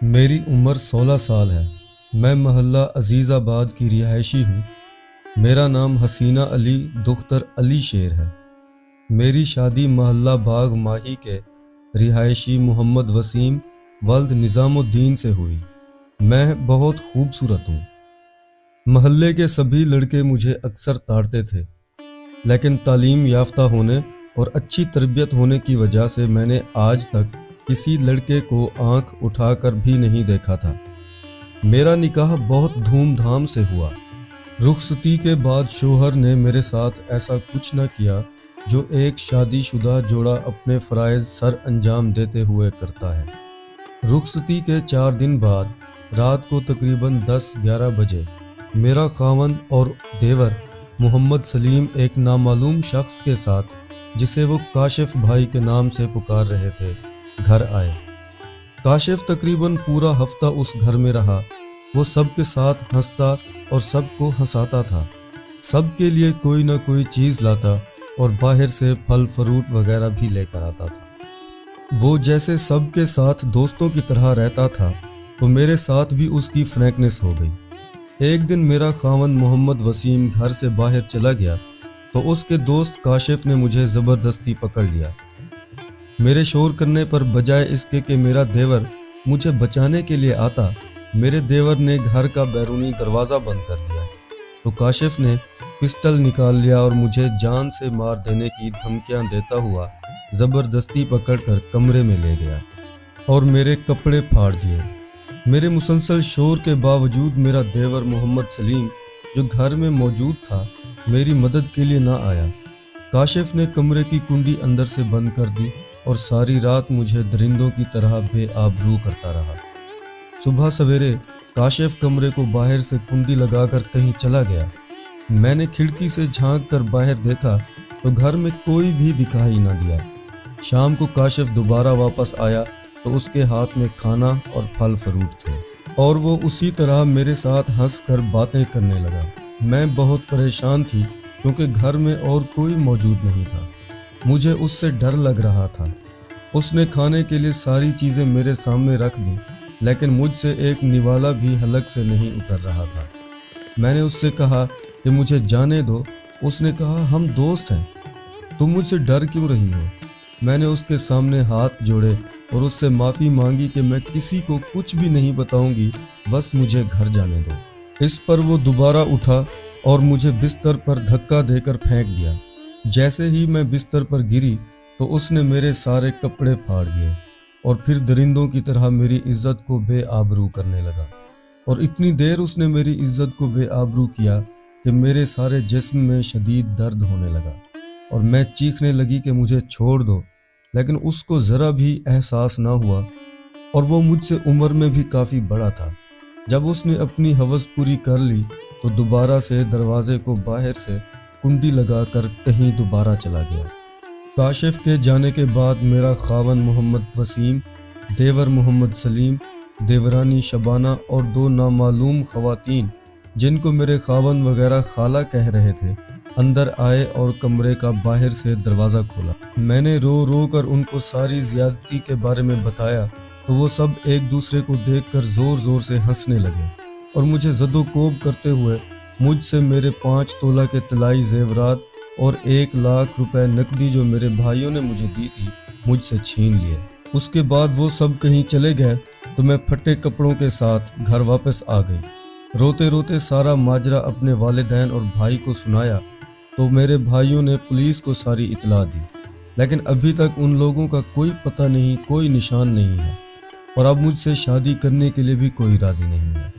میری عمر 16 سال ہے۔ میں محلہ عزیز آباد کی رہائشی ہوں۔ میرا نام حسینہ علی دختر علی شیر ہے۔ میری شادی محلہ باغ ماہی کے رہائشی محمد وسیم ولد نظام الدین سے ہوئی۔ میں بہت خوبصورت ہوں۔ محلے کے سبھی لڑکے مجھے اکثر تاڑتے تھے، لیکن تعلیم یافتہ ہونے اور اچھی تربیت ہونے کی وجہ سے میں نے آج تک کسی لڑکے کو آنکھ اٹھا کر بھی نہیں دیکھا تھا۔ میرا نکاح بہت دھوم دھام سے ہوا۔ رخصتی کے بعد شوہر نے میرے ساتھ ایسا کچھ نہ کیا جو ایک شادی شدہ جوڑا اپنے فرائض سر انجام دیتے ہوئے کرتا ہے۔ رخصتی کے 4 دن بعد رات کو تقریباً 10-11 بجے میرا خاوند اور دیور محمد سلیم ایک نامعلوم شخص کے ساتھ، جسے وہ کاشف بھائی کے نام سے پکار رہے تھے، گھر آئے۔ کاشف تقریباً پورا ہفتہ اس گھر میں رہا۔ وہ سب کے ساتھ ہنستا اور سب کو ہنساتا تھا، سب کے لیے کوئی نہ کوئی چیز لاتا اور باہر سے پھل فروٹ وغیرہ بھی لے کر آتا تھا۔ وہ جیسے سب کے ساتھ دوستوں کی طرح رہتا تھا، تو میرے ساتھ بھی اس کی فرینکنس ہو گئی۔ ایک دن میرا خاوند محمد وسیم گھر سے باہر چلا گیا تو اس کے دوست کاشف نے مجھے زبردستی پکڑ لیا۔ میرے شور کرنے پر بجائے اس کے کہ میرا دیور مجھے بچانے کے لیے آتا، میرے دیور نے گھر کا بیرونی دروازہ بند کر دیا، تو کاشف نے پسٹل نکال لیا اور مجھے جان سے مار دینے کی دھمکیاں دیتا ہوا زبردستی پکڑ کر کمرے میں لے گیا اور میرے کپڑے پھاڑ دیے۔ میرے مسلسل شور کے باوجود میرا دیور محمد سلیم، جو گھر میں موجود تھا، میری مدد کے لیے نہ آیا۔ کاشف نے کمرے کی کنڈی اندر سے بند کر دی اور ساری رات مجھے درندوں کی طرح بے آبرو کرتا رہا۔ صبح سویرے کاشف کمرے کو باہر سے کنڈی لگا کر کہیں چلا گیا۔ میں نے کھڑکی سے جھانک کر باہر دیکھا تو گھر میں کوئی بھی دکھائی نہ دیا۔ شام کو کاشف دوبارہ واپس آیا تو اس کے ہاتھ میں کھانا اور پھل فروٹ تھے، اور وہ اسی طرح میرے ساتھ ہنس کر باتیں کرنے لگا۔ میں بہت پریشان تھی کیونکہ گھر میں اور کوئی موجود نہیں تھا۔ مجھے اس سے ڈر لگ رہا تھا۔ اس نے کھانے کے لیے ساری چیزیں میرے سامنے رکھ دی، لیکن مجھ سے ایک نوالا بھی حلق سے نہیں اتر رہا تھا۔ میں نے اس سے کہا کہ مجھے جانے دو۔ اس نے کہا، ہم دوست ہیں، تم مجھ سے ڈر کیوں رہی ہو؟ میں نے اس کے سامنے ہاتھ جوڑے اور اس سے معافی مانگی کہ میں کسی کو کچھ بھی نہیں بتاؤں گی، بس مجھے گھر جانے دو۔ اس پر وہ دوبارہ اٹھا اور مجھے بستر پر دھکا دے کر پھینک دیا۔ جیسے ہی میں بستر پر گری تو اس نے میرے سارے کپڑے پھاڑ دیے اور پھر درندوں کی طرح میری عزت کو بے آبرو کرنے لگا، اور اتنی دیر اس نے میری عزت کو بے آبرو کیا کہ میرے سارے جسم میں شدید درد ہونے لگا اور میں چیخنے لگی کہ مجھے چھوڑ دو، لیکن اس کو ذرا بھی احساس نہ ہوا، اور وہ مجھ سے عمر میں بھی کافی بڑا تھا۔ جب اس نے اپنی ہوس پوری کر لی تو دوبارہ سے دروازے کو باہر سے کنڈی لگا کر کہیں دوبارہ چلا گیا۔ کاشف کے جانے کے بعد میرا خاوند محمد وسیم، دیور محمد سلیم، دیورانی شبانہ اور 2 نامعلوم خواتین، جن کو میرے خاوند وغیرہ خالہ کہہ رہے تھے، اندر آئے اور کمرے کا باہر سے دروازہ کھولا۔ میں نے رو رو کر ان کو ساری زیادتی کے بارے میں بتایا تو وہ سب ایک دوسرے کو دیکھ کر زور زور سے ہنسنے لگے اور مجھے زد و کوب کرتے ہوئے مجھ سے میرے 5 تولہ کے طلائی زیورات اور 1 لاکھ روپے نقدی جو میرے بھائیوں نے مجھے دی تھی، مجھ سے چھین لیے۔ اس کے بعد وہ سب کہیں چلے گئے تو میں پھٹے کپڑوں کے ساتھ گھر واپس آ گئی۔ روتے روتے سارا ماجرا اپنے والدین اور بھائی کو سنایا تو میرے بھائیوں نے پولیس کو ساری اطلاع دی، لیکن ابھی تک ان لوگوں کا کوئی پتہ نہیں، کوئی نشان نہیں ہے، اور اب مجھ سے شادی کرنے کے لیے بھی کوئی راضی نہیں ہے۔